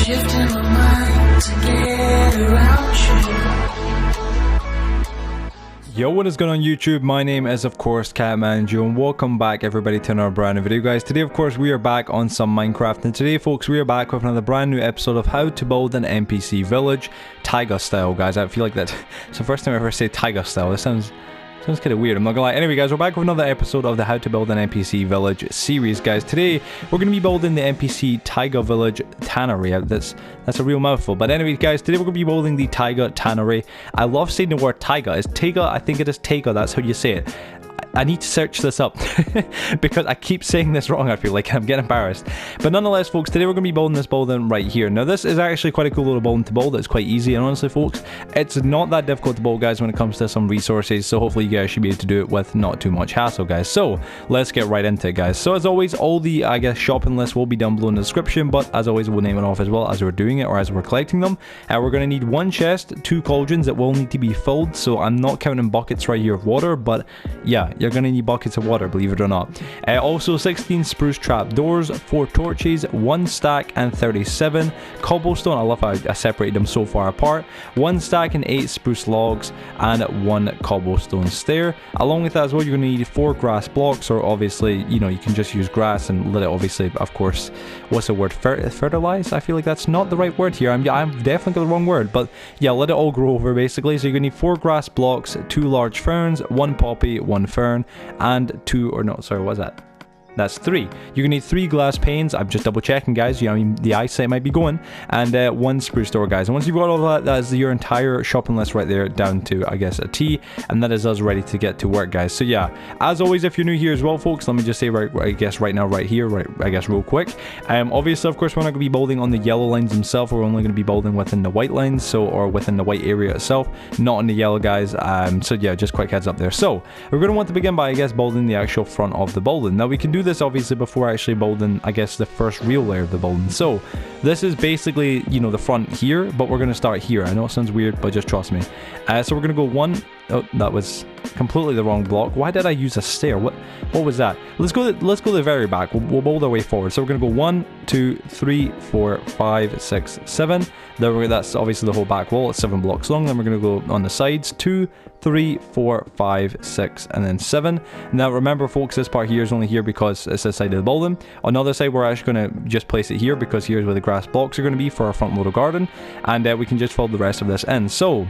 shifting my mind to get around you. Yo, what is going on YouTube? My name is of course Catmanjoe and welcome back everybody to another brand new video, guys. Today of course we are back on some Minecraft, and today folks we are back with another brand new episode of how to build an NPC village Taiga style, guys. I feel like that it's the first time I ever say Taiga style. This sounds kind of weird, I'm not gonna lie. Anyway guys, we're back with another episode of the how to build an NPC village series, guys. Today we're going to be building the NPC Taiga Village Tannery. That's a real mouthful, but anyway guys, today we're going to be building the Taiga Tannery. I love saying the word Taiga. It's Taiga, I think it is Taiga, that's how you say it. I need to search this up because I keep saying this wrong. I feel like I'm getting embarrassed. But nonetheless, folks, today we're going to be building this building right here. Now, this is actually quite a cool little building to build. It's quite easy, and honestly, folks, it's not that difficult to build, guys, when it comes to some resources. So hopefully you guys should be able to do it with not too much hassle, guys. So let's get right into it, guys. So as always, all the, I guess, shopping lists will be down below in the description, but as always, we'll name it off as well as we're doing it or as we're collecting them. We're going to need one chest, 2 cauldrons that will need to be filled. So I'm not counting buckets right here of water, but yeah, you're going to need buckets of water, believe it or not. Also 16 spruce trapdoors, 4 torches, 1 stack and 37 cobblestone. I love how I separated them so far apart. 1 stack and 8 spruce logs and 1 cobblestone stair. Along with that as well, you're going to need 4 grass blocks, or obviously, you know, you can just use grass and let it obviously, of course, what's the word, fertilize? I feel like that's not the right word here. I'm definitely got the wrong word, but yeah, let it all grow over basically. So you're going to need 4 grass blocks, 2 large ferns, 1 poppy, 1 fern, and 2, or no, sorry, what's that? That's 3. You're gonna need 3 glass panes. I'm just double checking, guys. You know, I mean, the eyesight might be going. And 1 spruce door, guys. And once you've got all that, that is your entire shopping list right there, down to, I guess, a T. And that is us ready to get to work, guys. So yeah, as always, if you're new here as well, folks, let me just say right now, right here, I guess, real quick. Obviously, of course, we're not gonna be building on the yellow lines themselves. We're only gonna be building within the white lines, so, or within the white area itself, not on the yellow, guys. So yeah, just quick heads up there. So we're gonna want to begin by, I guess, building the actual front of the building. Now we can do this obviously before actually building, I guess, the first real layer of the building. So this is basically, you know, the front here, but we're going to start here. I know it sounds weird, but just trust me. So we're going to go 1. Oh, that was completely the wrong block. Why did I use a stair? What was that? Let's go the very back. We'll build our way forward. So we're gonna go 1, 2, 3, 4, 5, 6, 7. That's obviously the whole back wall. It's 7 blocks long. Then we're gonna go on the sides, 2, 3, 4, 5, 6, and then 7. Now remember, folks, this part here is only here because it's the side of the building. On the other side, we're actually gonna just place it here because here's where the grass blocks are gonna be for our front little garden, and we can just fill the rest of this in. So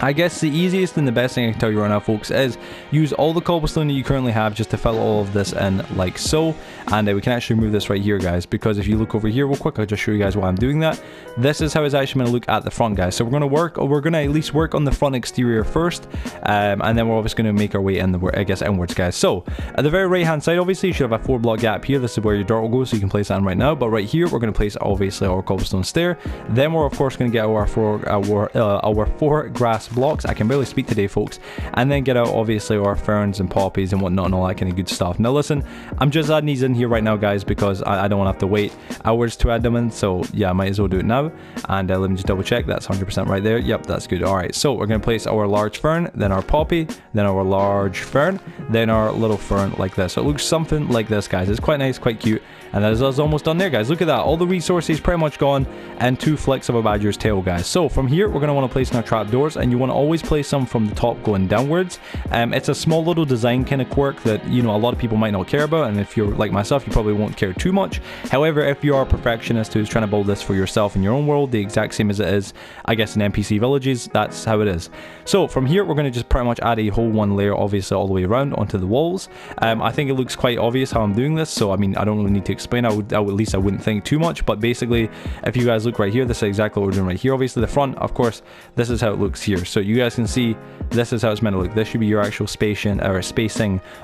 I guess the easiest and the best thing I can tell you right now, folks, is use all the cobblestone that you currently have just to fill all of this in like so. And we can actually move this right here, guys, because if you look over here real quick, I'll just show you guys why I'm doing that. This is how it's actually going to look at the front, guys. So we're going to at least work on the front exterior first, and then we're obviously going to make our way in the, I guess, inwards, guys. So at the very right hand side, obviously you should have a 4 block gap here. This is where your dirt will go, so you can place that in right now. But right here, we're going to place obviously our cobblestone stair. Then we're of course going to get our 4 grass blocks. I can barely speak today, folks. And then get out obviously our ferns and poppies and whatnot and all that kind of good stuff. Now listen, I'm just adding these in here right now, guys, because I don't want to have to wait hours to add them in. So yeah, I might as well do it now. And let me just double check. That's 100% right there. Yep, that's good. All right, so we're going to place our large fern, then our poppy, then our large fern, then our little fern like this. So it looks something like this, guys. It's quite nice, quite cute. And that is us almost done there, guys. Look at that. All the resources pretty much gone, and 2 flicks of a badger's tail, guys. So from here, we're going to want to place in our trapdoors, and you want to always place some from the top going downwards. It's a small little design kind of quirk that, you know, a lot of people might not care about, and if you're like myself, you probably won't care too much. However, if you are a perfectionist who's trying to build this for yourself in your own world, the exact same as it is, I guess, in NPC villages, that's how it is. So from here, we're going to just pretty much add a whole 1 layer, obviously, all the way around onto the walls. I think it looks quite obvious how I'm doing this, so I mean, I don't really need to explain. At least I wouldn't think too much, but basically, if you guys look right here, this is exactly what we're doing right here. Obviously, the front, of course, this is how it looks here. So you guys can see this is how it's meant to look. This should be your actual spacing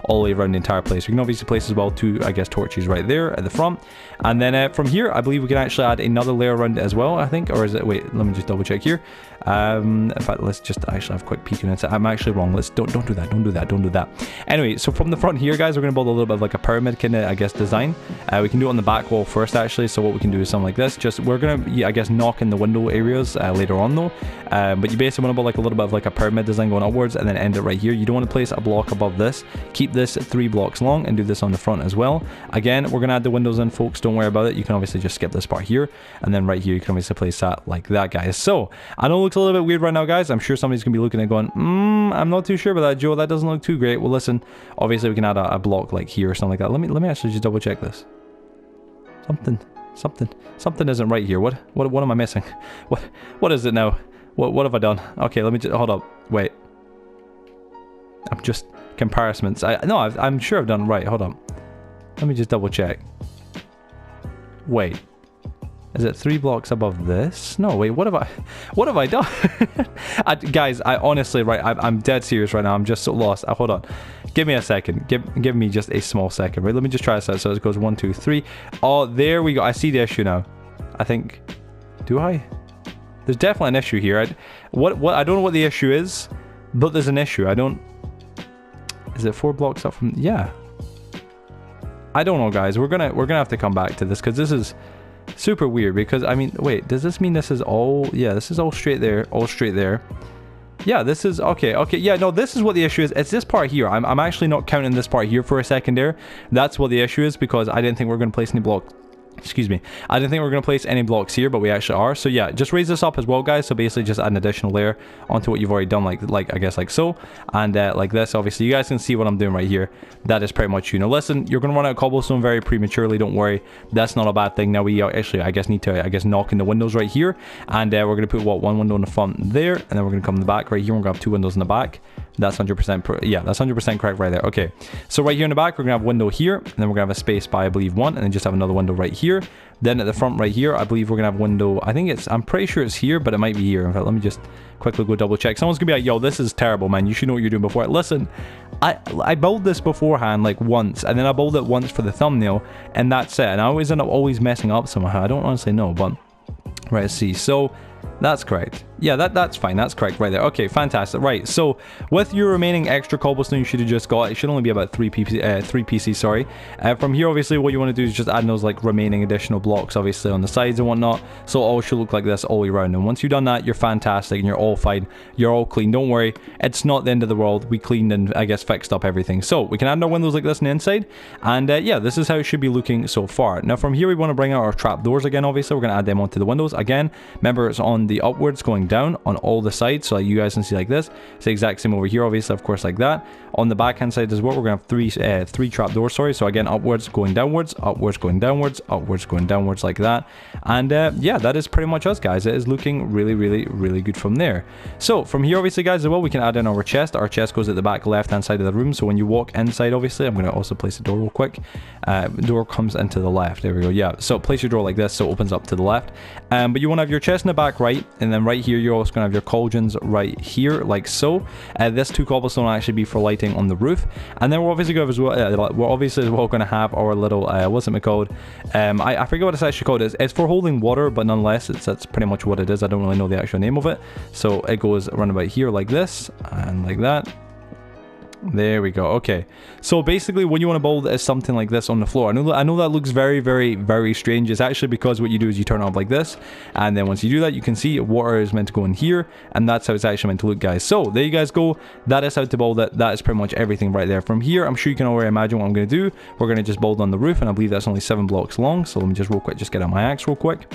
all the way around the entire place. We can obviously place as well 2, I guess, torches right there at the front. And then from here, I believe we can actually add another layer around it as well, I think. Or is it, wait, let me just double check here. In fact, let's just actually have a quick peek in it. I'm actually wrong. Let's don't do that. Don't do that. Anyway, so from the front here, guys, we're going to build a little bit of like a pyramid kind of, I guess, design. We We can do it on the back wall first, actually. So what we can do is something like this. Just, we're going to, yeah, I guess, knock in the window areas later on, though. But you basically want to build like a little bit of like a pyramid design going upwards and then end it right here. You don't want to place a block above this. Keep this 3 blocks long and do this on the front as well. Again, we're going to add the windows in, folks. Don't worry about it. You can obviously just skip this part here. And then right here, you can obviously place that like that, guys. So, I know it looks a little bit weird right now, guys. I'm sure somebody's going to be looking at going, I'm not too sure about that, Joe. That doesn't look too great. Well, listen, obviously we can add a block like here or something like that. Let me actually just double check this. Something isn't right here. What am I missing? What is it now? What have I done? Okay, let me just hold up. Wait. I'm just comparisons. I'm sure I've done it right. Hold on. Let me just double check. Wait. Is it 3 blocks above this? No, wait, what have I done? Guys, I honestly, right, I'm dead serious right now. I'm just so lost. Hold on. Give me a second. Give me just a small second, right? Let me just try this out. So it goes 1, 2, 3. Oh, there we go. I see the issue now. I think, do I? There's definitely an issue here. I don't know what the issue is, but there's an issue. Is it 4 blocks up from, yeah. I don't know, guys. We're gonna have to come back to this because this is super weird. Because I mean, wait, does this mean this is all, yeah, this is all straight there, yeah, this is okay, yeah, no, this is what the issue is. It's this part here. I'm actually not counting this part here for a second there. That's what the issue is, because I didn't think we were going to place any blocks. Excuse me, I didn't think we were going to place any blocks here, but we actually are. So yeah, just raise this up as well, guys. So basically just add an additional layer onto what you've already done, like I guess like so, and like this. Obviously you guys can see what I'm doing right here. That is pretty much, you know, listen, you're going to run out of cobblestone very prematurely, don't worry, that's not a bad thing. Now we actually, I guess, need to knock in the windows right here, and we're going to put one window in the front there, and then we're going to come in the back right here. We're going to have 2 windows in the back. That's 100%, yeah, that's 100% correct right there. Okay, so right here in the back, we're gonna have a window here, and then we're gonna have a space by, I believe, 1, and then just have another window right here. Then at the front right here, I believe we're gonna have a window, I'm pretty sure it's here, but it might be here. In fact, let me just quickly go double check. Someone's gonna be like, yo, this is terrible, man. You should know what you're doing before. Listen, I built this beforehand, like once, and then I built it once for the thumbnail, and that's it. And I always end up messing up somehow. I don't honestly know, but right, let's see. So that's correct. Yeah, that's fine. That's correct right there. Okay, fantastic. Right, so with your remaining extra cobblestone you should have just got, it should only be about 3 pieces, sorry. From here, obviously, what you want to do is just add those like remaining additional blocks, obviously, on the sides and whatnot. So it all should look like this all the way around. And once you've done that, you're fantastic and you're all fine. You're all clean. Don't worry. It's not the end of the world. We cleaned and, I guess, fixed up everything. So we can add our windows like this on the inside. And yeah, this is how it should be looking so far. Now, from here, we want to bring out our trapdoors again, obviously. We're going to add them onto the windows. Again, remember, it's on the upwards going down on all the sides, so you guys can see like this. It's the exact same over here, obviously, of course, like that. On the back hand side as well, we're gonna have three trapdoors, sorry. So again, upwards going downwards, upwards going downwards, upwards going downwards, like that. And yeah, that is pretty much us, guys. It is looking really good from there. So from here, obviously, guys, as well, we can add in our chest. Our chest goes at the back left hand side of the room, so when you walk inside, obviously, I'm gonna also place the door real quick. Door comes into the left. There we go. Yeah, so place your door like this, so it opens up to the left. But you want to have your chest in the back right, and then right here you're also going to have your cauldrons right here, like so. This 2 cobblestone will actually be for lighting on the roof, and then we're obviously going to have our little what's it called? I forget what it's actually called. It's for holding water, but nonetheless, that's pretty much what it is. I don't really know the actual name of it. So it goes around about here like this and like that. There we go. Okay, so basically what you want to build is something like this on the floor. I know that looks very strange. It's actually because what you do is you turn it up like this, and then once you do that, you can see water is meant to go in here, and that's how it's actually meant to look, guys. So there you guys go. That is how to build it. That is pretty much everything right there. From here, I'm sure you can already imagine what I'm going to do. We're going to just build on the roof, and I believe that's only 7 blocks long. So let me just get out my axe real quick.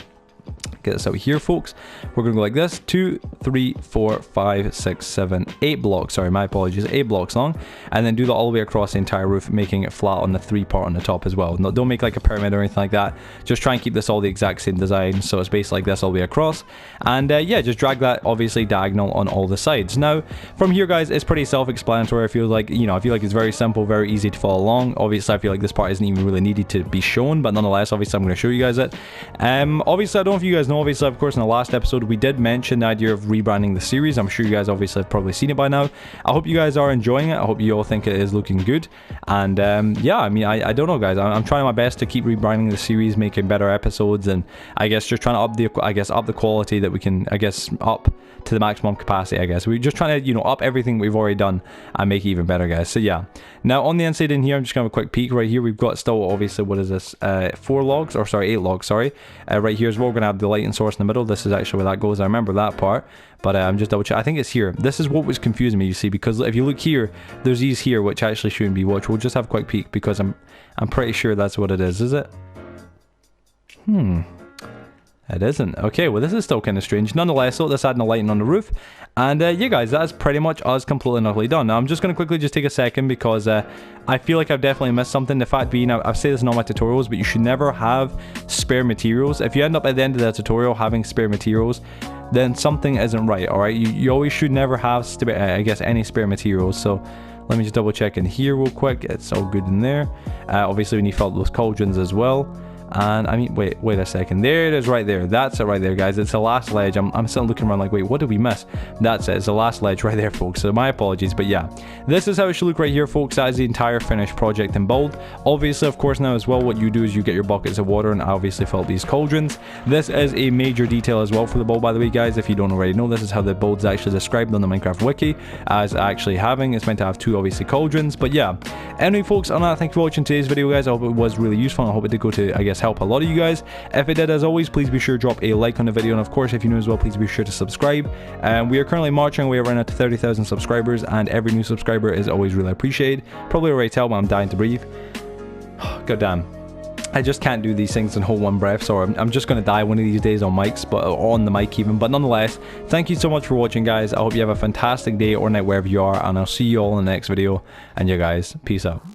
Get this out here, folks. We're gonna go like this: 2, 3, 4, 5, 6, 7, 8 blocks. Sorry, my apologies. 8 blocks long, and then do that all the way across the entire roof, making it flat on the 3 part on the top as well. No, don't make like a pyramid or anything like that. Just try and keep this all the exact same design, so it's basically like this all the way across. And yeah, just drag that obviously diagonal on all the sides. Now, from here, guys, it's pretty self-explanatory. I feel like, you know, I feel like it's very simple, very easy to follow along. Obviously, I feel like this part isn't even really needed to be shown, but nonetheless, obviously, I'm going to show you guys it. Obviously, I don't know if you guys know, obviously, of course, in the last episode, we did mention the idea of rebranding the series. I'm sure you guys obviously have probably seen it by now. I hope you guys are enjoying it. I hope you all think it is looking good. And yeah, I mean, I don't know, guys. I'm trying my best to keep rebranding the series, making better episodes, and I guess just trying to up the quality that we can, I guess, up to the maximum capacity. I guess we're just trying to, you know, up everything we've already done and make it even better, guys. So yeah, now on the inside in here, I'm just gonna have a quick peek. Right here, we've got still obviously, what is this, 8 logs, sorry. Right here as well, we're gonna have the lighting source in the middle. This is actually where that goes. I remember that part, but I'm just double check. I think it's here. This is what was confusing me, you see, because if you look here, there's these here which actually shouldn't be. Watch, we'll just have a quick peek because I'm pretty sure that's what it is it? It isn't. Okay, well, this is still kind of strange. Nonetheless, so let's add the lighting on the roof. And yeah, guys, that's pretty much us completely and utterly done. Now, I'm just going to quickly just take a second because I feel like I've definitely missed something. The fact being, I've said this in all my tutorials, but you should never have spare materials. If you end up at the end of the tutorial having spare materials, then something isn't right, alright? You always should never have, I guess, any spare materials. So let me just double check in here real quick. It's all good in there. Obviously, we need to fill up those cauldrons as well. And I mean, wait a second, there it is right there. That's it right there, guys. It's the last ledge. I'm still looking around like, wait, what did we miss? That's it, it's the last ledge right there, folks. So my apologies, but yeah, this is how it should look right here, folks. That is the entire finished project in bold. Obviously, of course, now as well, what you do is you get your buckets of water and obviously fill up these cauldrons. This is a major detail as well for the bold, by the way, guys. If you don't already know, this is how the bold's actually described on the Minecraft wiki as actually having. It's meant to have 2 obviously cauldrons, but yeah. Anyway, folks, on that, thank you for watching today's video, guys. I hope it was really useful. I hope it did go to, I guess, help a lot of you guys. If it did, as always, please be sure to drop a like on the video, and of course, if you're new as well, please be sure to subscribe. We are currently marching away around to 30,000 subscribers, and every new subscriber is always really appreciated. Probably already tell, but I'm dying to breathe. God damn, I just can't do these things and hold one breath, so I'm just going to die one of these days on mics, but on the mic even. But nonetheless, thank you so much for watching, guys. I hope you have a fantastic day or night wherever you are, and I'll see you all in the next video. And yeah, guys, peace out.